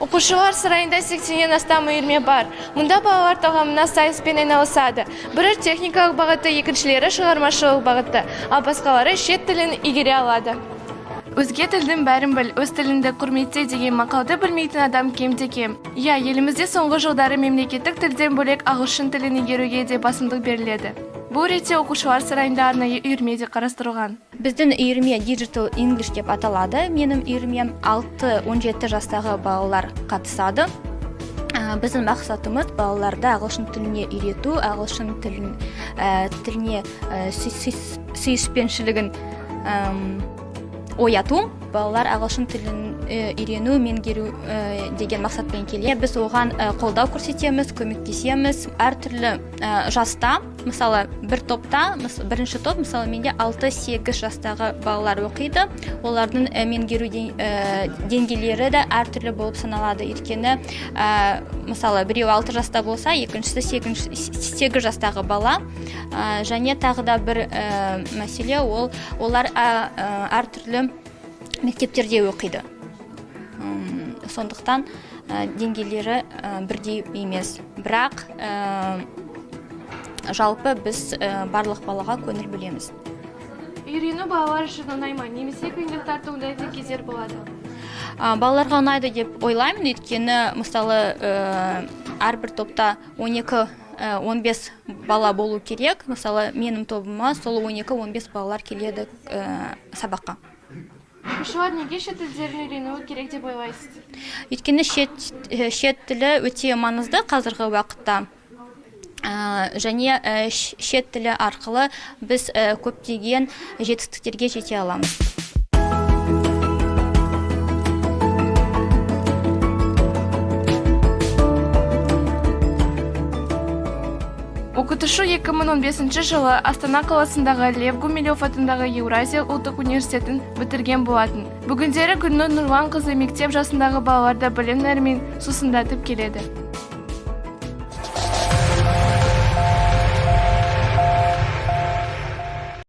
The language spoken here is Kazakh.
Оқушылар сарайында 80-ден астам үйірме бар. Мұнда балалар тағамына сайыспен айналысады. Бірі техникалық бағыты, екіншілері шығармашылық бағыты, ал басқалары шет тілін игере алады. Өзге тілдің бәрін біл, өз тіліңді құрметте деген мақалды білмейтін адам кем-де-кем. Елімізде соңғы жылдары мемлекеттік тілден бөлек ағылшын тілін игеруге де басымдық беріледі. Бұл ретте оқушылар сарайында арнайы үйірме де қарастырылған. Біздің үйірме Digital English деп аталады. Менің үйірмем 6-17 жастағы балалар қатысады. Біздің мақсатымыз балаларды ағылшын тіліне үйрету, ағылшын тіліне сүйіспеншілігін ояту, балалар ағылшын тілін үйрену, меңгеру деген мақсатпен келеді. Біз оған қолдау көрсетеміз, көмектесеміз. Әртүрлі жаста, мысалы бір топта, бірінші топ, мысалы менде 6-8 жастағы балалар оқиды. Олардың меңгеру деңгейлері де әртүрлі болып саналады. Өйткені, мысалы біреу 6 жаста болса, екіншісі 8 жастағы бала. Және тағы да бір мәселе, олар әртүрлі мектептерде оқиды. Сондықтан деңгейлері бірдей емес. Бірақ жалпы біз барлық балаға көңіл бөлеміз. Үйрену балалар үшін оңай ма? Немесе қиындықтар туындайтын кездер болады? Балаларға оңайды деп ойлаймын, өйткені мысалы әрбір топта 12-15 бала болу керек. Мысалы менің тобыма сол 12-15 балалар келеді сабаққа. Оқушылар неге шет тілдерін үйренуі керек деп ойлайсыз? Өйткені шет тілі өте маңызды қазіргі уақытта. Және шет тілі арқылы біз көптеген жетістіктерге жете аламыз. Оқытушы 2015 жылы Астана қаласындағы Лев Гумилев атындағы Еуразия ұлттық университетін бітірген болатын. Бүгіндері Гүлнұр Нұрланқызы мектеп жасындағы балаларды білім нәрімен сусындатып келеді.